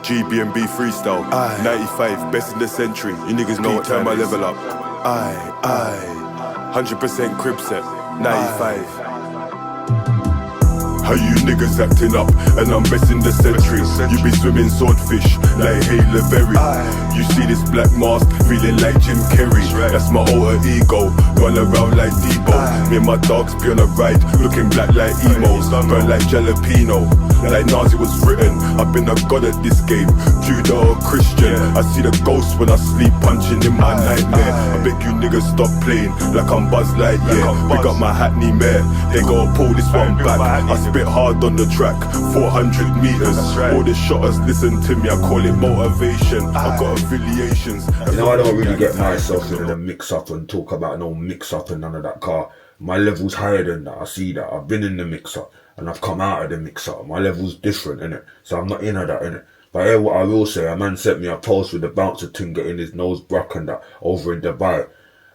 GBNB freestyle. 95, best in the century. You niggas know what time I level up. 100% crib set. 95. How you niggas acting up, and I'm best in the century. You be swimming swordfish like Halle Berry. You see this black mask, feeling like Jim Carrey. That's my alter ego, run around like Debo. Me and my dogs be on a ride, looking black like emos. Burn like jalapeno, like Nazi was written. I've been a god at this game, Judah or Christian. I see the ghost when I sleep, punching in my nightmare. I beg you niggas stop playing like I'm Buzz Lightyear. We got my Hackney mare, they gotta pull this one back. I spit hard on the track, 400 meters. All the shotters listen to me, I call it motivation. I've got affiliations. You know, I don't really get myself into the mix-up and talk about no mix-up and none of that car. My level's higher than that, I see that. I've been in the mix-up and I've come out of the mix-up. My level's different, innit? So I'm not in that, innit? But here what I will say, a man sent me a post with the bouncer thing getting his nose broke and that over in Dubai.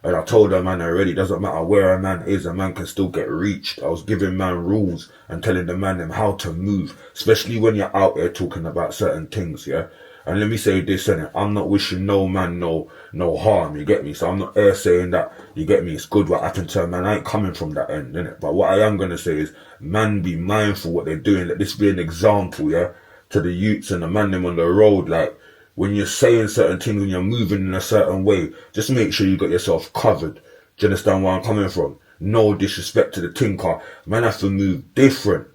And I told a man already, doesn't matter where a man is, a man can still get reached. I was giving man rules and telling the man them how to move, especially when you're out there talking about certain things, yeah? And let me say this, innit? I'm not wishing no man no harm, you get me? So I'm not here saying that, you get me, it's good what happened to a man. I ain't coming from that end, innit? But what I am going to say is, man, be mindful what they're doing. Let this be an example, yeah? To the youths and the man them on the road, like, when you're saying certain things, when you're moving in a certain way, just make sure you got yourself covered. Do you understand where I'm coming from? No disrespect to the tinker. Man have to move different.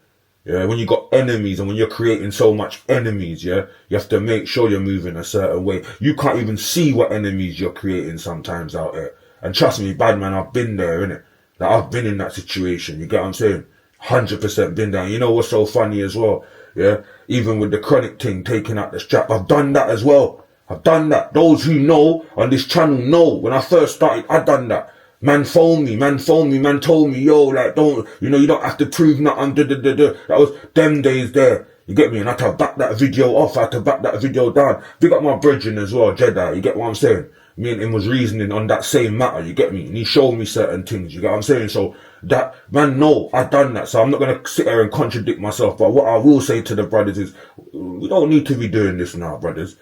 Yeah, when you got enemies and when you're creating so much enemies, yeah, you have to make sure you're moving a certain way. You can't even see what enemies you're creating sometimes out there. And trust me, bad man, I've been there, innit? Like, I've been in that situation. You get what I'm saying? 100% been there. You know what's so funny as well? Yeah, even with the CHRONIK thing, taking out the strap, I've done that as well. I've done that. Those who know on this channel know, when I first started, I done that. Man phoned me, man told me, yo, like, don't, you know, you don't have to prove nothing, That was them days there. You get me? And I had to back that video off, I had to back that video down. Big up my brethren as well, Jedi, you get what I'm saying? Me and him was reasoning on that same matter, you get me? And he showed me certain things, you get what I'm saying? So, that, man, no, I done that. So I'm not going to sit here and contradict myself. But what I will say to the brothers is, we don't need to be doing this now, brothers.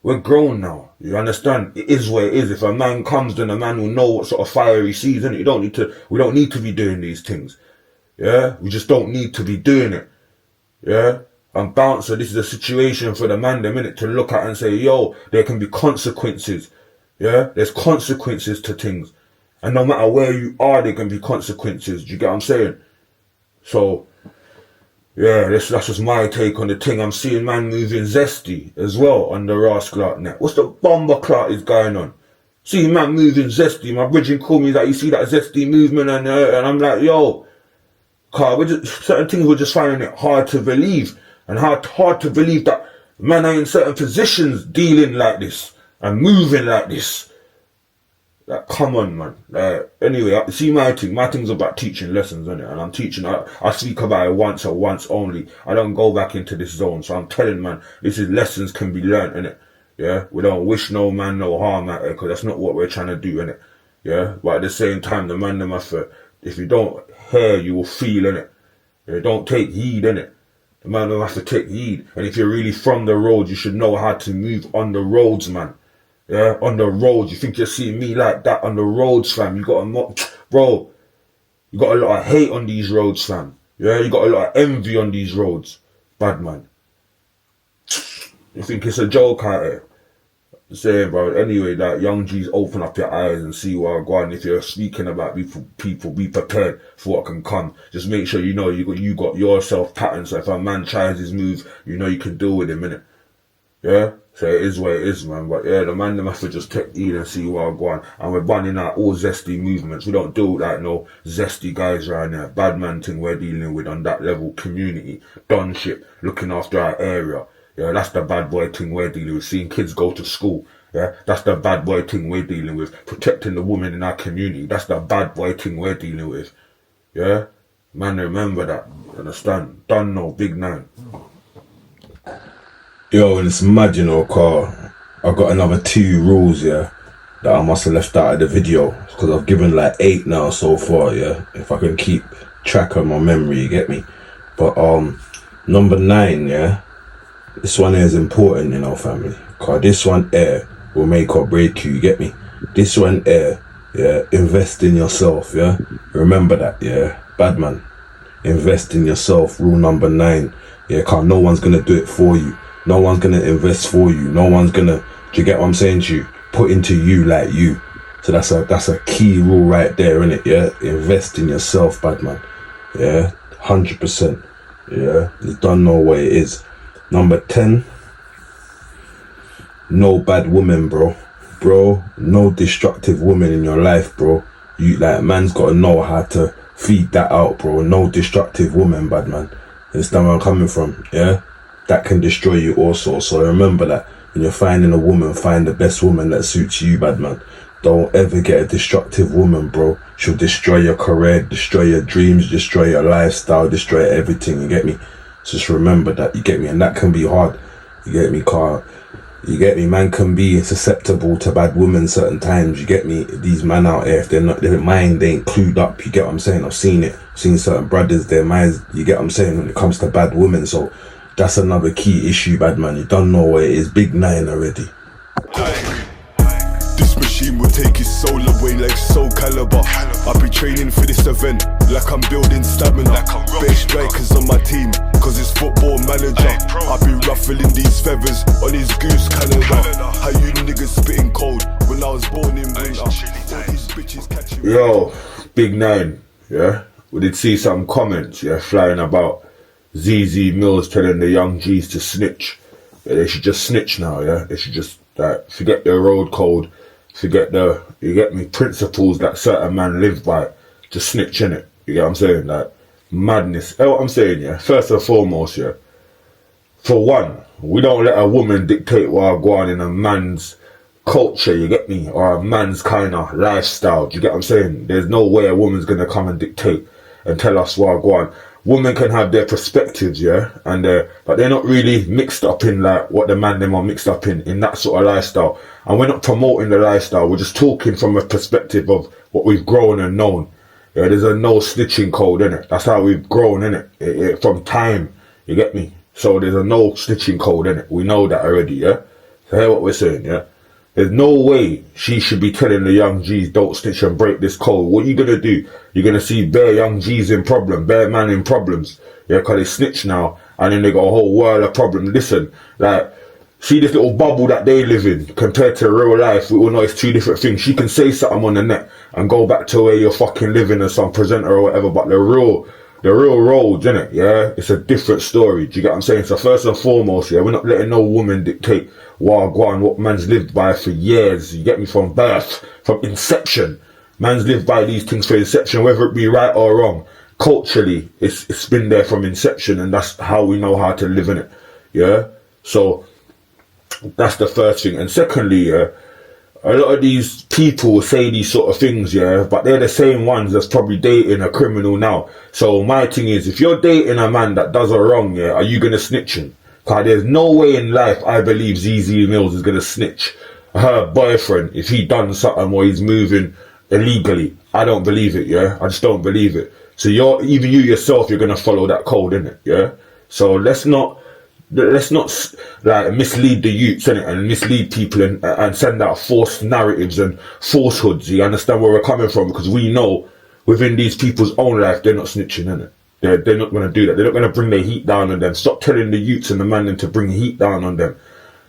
We're grown now. You understand? It is what it is. If a man comes, then a man will know what sort of fire he sees, innit? We don't need to be doing these things. Yeah? We just don't need to be doing it. Yeah? And bouncer, this is a situation for the man, the minute to look at and say, yo, there can be consequences. Yeah? There's consequences to things. And no matter where you are, there can be consequences. Do you get what I'm saying? So, yeah, that's just my take on the thing. I'm seeing man moving Zesty as well on the Rascal net. What's the bomber clout is going on? Seeing man moving Zesty. My bridging called me that you see that Zesty movement and I'm like, yo, car, certain things we're just finding it hard to believe. And hard to believe that man are in certain positions dealing like this and moving like this. Like, come on, man. Anyway, see my thing. My thing's about teaching lessons, isn't it? And I'm teaching. I speak about it once or once only. I don't go back into this zone. So I'm telling, man, this is lessons can be learned, innit? Yeah? We don't wish no man no harm out there, because that's not what we're trying to do, innit? Yeah? But at the same time, the man them have to, if you don't hear, you will feel, innit? Yeah, don't take heed, innit? The man them have to take heed. And if you're really from the road, you should know how to move on the roads, man. Yeah, on the roads. You think you're seeing me like that on the roads, fam? You got bro, you got a lot of hate on these roads, fam. Yeah, you got a lot of envy on these roads. Bad man. You think it's a joke out here? I'm saying, bro. Anyway, that young G's, open up your eyes and see where I'm going. If you're speaking about people, be prepared for what can come. Just make sure you know you got yourself patterned. So if a man tries his move, you know you can deal with him, innit? Yeah? So it is what it is, man. But yeah, the man them have to just take heed and see where I'm going. And we're banning out all Zesty movements. We don't do like no Zesty guys right now. Bad man thing we're dealing with on that level. Community, done shit, looking after our area. Yeah, that's the bad boy thing we're dealing with. Seeing kids go to school. Yeah, that's the bad boy thing we're dealing with. Protecting the women in our community. That's the bad boy thing we're dealing with. Yeah, man, remember that. Understand? Done no, big 9. Yo, and it's mad, you know, car. I got another 2 rules, yeah, that I must have left out of the video, because I've given like 8 now so far, yeah. If I can keep track of my memory, you get me. But number 9, yeah, This one here is important, you know, family. Cause this one here will make or break you, you get me? This one here, yeah, invest in yourself, yeah? Remember that, yeah? Bad man. Invest in yourself, rule number 9. Yeah, cause no one's gonna do it for you. No one's gonna invest for you. No one's gonna, do you get what I'm saying to you? Put into you like you. So that's a key rule right there, innit? Yeah, invest in yourself, bad man. Yeah, 100%. Yeah, you don't know what it is. Number 10, no bad woman, bro. Bro, no destructive woman in your life, bro. You, like, man's gotta know how to feed that out, bro. No destructive woman, bad man. Understand where I'm coming from, yeah? That can destroy you also. So remember that when you're finding a woman, find the best woman that suits you, bad man. Don't ever get a destructive woman, bro. She'll destroy your career, destroy your dreams, destroy your lifestyle, destroy everything, you get me? So just remember that, you get me? And that can be hard, you get me, car? You get me? Man can be susceptible to bad women certain times, you get me? These men out here, if they're not, their mind, they ain't clued up, you get what I'm saying? I've seen it. I've seen certain brothers, their minds, you get what I'm saying, when it comes to bad women. So that's another key issue, bad man. You don't know what it is. Big 9 already. This machine will take his soul away like Soul Calibur. I've been training for this event like I'm building stamina. Best strikers on my team, cause it's football manager. I've been ruffling these feathers on his goose calendar. How you niggas spitting cold when I was born in winter. All these bitches catching. Yo, Big 9, yeah? We did see some comments, yeah, flying about ZEZE MILLZ telling the young G's to snitch. Yeah, they should just snitch now, yeah? They should just, like, forget their road code, forget the, you get me, principles that certain man live by. Just snitch, innit? You get what I'm saying? Like, madness. You know what I'm saying, yeah? First and foremost, yeah? For one, we don't let a woman dictate what I go on in a man's culture, you get me? Or a man's kind of lifestyle, do you get what I'm saying? There's no way a woman's gonna come and dictate and tell us what I go on. Women can have their perspectives, yeah, and but they're not really mixed up in like what the man them are mixed up in that sort of lifestyle. And we're not promoting the lifestyle. We're just talking from a perspective of what we've grown and known. Yeah, there's a no snitching code in it. That's how we've grown in it from time. You get me? So there's a no snitching code in it. We know that already, yeah. So hear what we're saying, yeah. There's no way she should be telling the young G's don't snitch and break this code. What are you gonna do? You're gonna see bare young G's in problem, bare man in problems. Yeah, cause they snitch now and then they got a whole world of problems. Listen, like, see this little bubble that they live in compared to real life, we all know it's two different things. She can say something on the net and go back to where you're fucking living as some presenter or whatever, but the real roads, innit? Yeah, it's a different story. Do you get what I'm saying? So first and foremost, yeah, we're not letting no woman dictate what man's lived by for years. You get me? From birth, from inception. Man's lived by these things for inception, whether it be right or wrong. Culturally, it's been there from inception, and that's how we know how to live in it. Yeah. So that's the first thing. And secondly, yeah, a lot of these people say these sort of things, yeah, but they're the same ones that's probably dating a criminal now. So my thing is, if you're dating a man that does a wrong, yeah, are you gonna snitch him? Cause there's no way in life I believe ZEZE MILLZ is gonna snitch her boyfriend if he done something or he's moving illegally. I don't believe it, yeah. I just don't believe it. So even you yourself, you're gonna follow that code, innit? Yeah. So let's not like mislead the youths, innit, and mislead people and send out false narratives and falsehoods. You understand where we're coming from? Because we know within these people's own life they're not snitching, innit? They're not going to do that. They're not going to bring their heat down on them. Stop telling the youths and the man to bring heat down on them.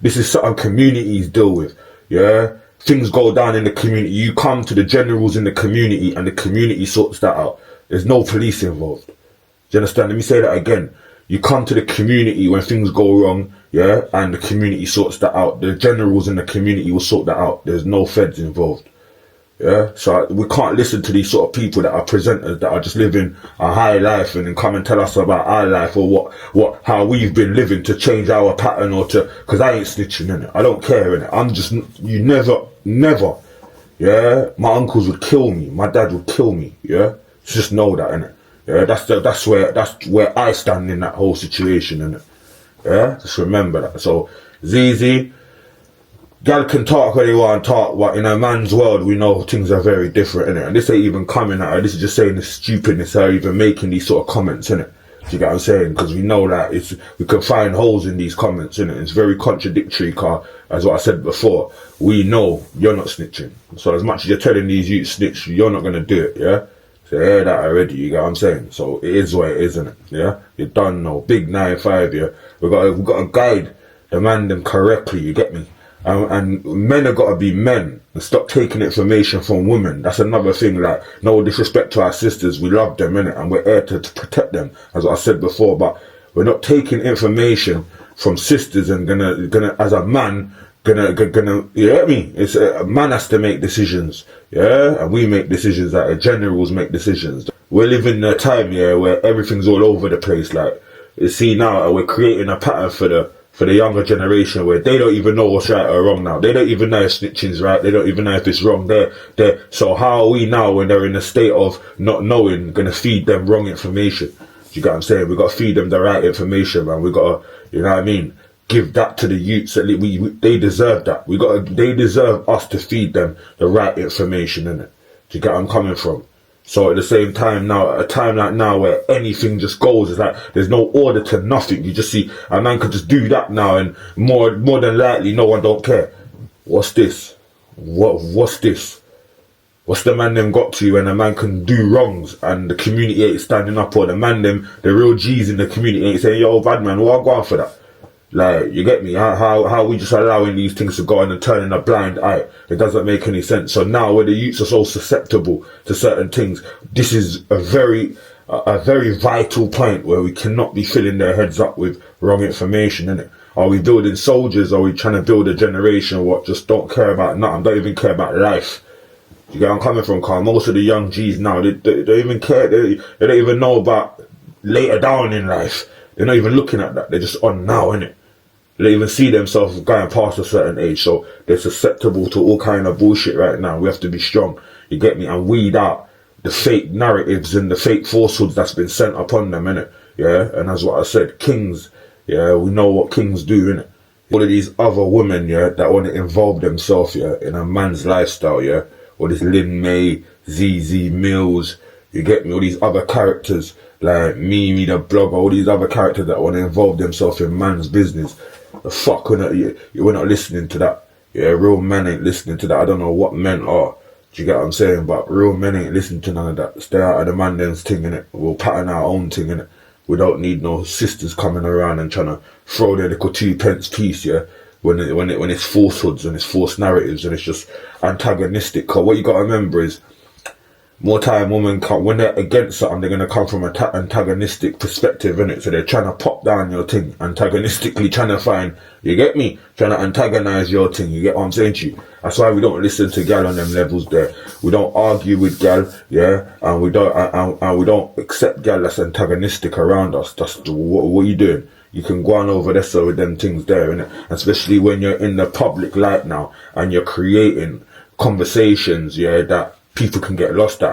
This is something communities deal with. Yeah, things go down in the community. You come to the generals in the community, and the community sorts that out. There's no police involved. Do you understand? Let me say that again. You come to the community when things go wrong, yeah, and the community sorts that out. The generals in the community will sort that out. There's no feds involved. Yeah, so we can't listen to these sort of people that are presenters that are just living a high life and then come and tell us about our life or how we've been living to change our pattern or to, because I ain't snitching, innit? I don't care, innit? I'm just, you never, yeah? My uncles would kill me. My dad would kill me, yeah? Just know that, innit? Yeah, that's where I stand in that whole situation, innit? Yeah, just remember that. So, ZEZE, gal can talk what they want to talk, but in a man's world, we know things are very different, innit? And this ain't even coming at her. This is just saying the stupidness of even making these sort of comments, innit? Do you get what I'm saying? Because we know that we can find holes in these comments, innit? It's very contradictory, car. As what I said before, we know you're not snitching. So as much as you're telling these youths snitch, you're not gonna do it, yeah? So you hear that already, you get what I'm saying? So it is what it is, isn't it? Yeah? You're done now. Big 9-5, yeah? We got to guide the man them correctly, you get me? And men have got to be men and stop taking information from women. That's another thing. Like, no disrespect to our sisters, we love them, innit? And we're here to protect them, as I said before. But we're not taking information from sisters and gonna as a man, gonna you know what I mean? It's a man has to make decisions, yeah, and we make decisions. Like, generals make decisions. We're living in a time, yeah, where everything's all over the place. Like, you see now, we're creating a pattern for the younger generation where they don't even know what's right or wrong now. They don't even know if snitching's right. They don't even know if it's wrong. So how are we now, when they're in a state of not knowing, gonna feed them wrong information? Do you get what I'm saying? We got to feed them the right information, man. We got to, you know what I mean, give that to the youths. They deserve that. They deserve us to feed them the right information, innit? Do you get where I'm coming from? So at the same time now, at a time like now where anything just goes, it's like there's no order to nothing. You just see a man could just do that now, and more than likely no one don't care. What's this? What's this? What's the man them got to when a man can do wrongs and the community ain't standing up, or the man them, the real G's in the community ain't saying, yo, bad man, what I go on for that? Like, you get me? How we just allowing these things to go on and turning a blind eye? It doesn't make any sense. So now, where the youths are so susceptible to certain things, this is a very vital point where we cannot be filling their heads up with wrong information, innit? Are we building soldiers? Are we trying to build a generation what just don't care about nothing, don't even care about life? Do you get where I'm coming from, Carl? Most of the young G's now, they don't even care. They don't even know about later down in life. They're not even looking at that. They're just on now, innit? They don't even see themselves going past a certain age, so they're susceptible to all kind of bullshit right now. We have to be strong, you get me, and weed out the fake narratives and the fake falsehoods that's been sent upon them, innit? Yeah, and as what I said, kings, yeah, we know what kings do, innit? All of these other women, yeah, that want to involve themselves, yeah, in a man's lifestyle, yeah, all this Lin May, ZEZE, MILLZ, you get me, all these other characters, like Mimi the blogger, all these other characters that want to involve themselves in man's business. The fuck, we're not listening to that. Yeah, real men ain't listening to that. I don't know what men are. Do you get what I'm saying? But real men ain't listening to none of that. Stay out of the man them's thing, innit? We'll pattern our own thing, innit? We don't need no sisters coming around and trying to throw their little 2p piece, yeah? When it's falsehoods and it's false narratives and it's just antagonistic. Cause what you gotta remember is, more time women come, when they're against something, they're going to come from an antagonistic perspective, innit? So they're trying to pop down your thing, antagonistically trying to find, you get me? Trying to antagonize your thing, you get what I'm saying to you? That's why we don't listen to gal on them levels there. We don't argue with gal, yeah? And we don't accept gal that's antagonistic around us. That's what are you doing? You can go on over there so with them things there, innit? Especially when you're in the public light now and you're creating conversations, yeah, that people can get lost at.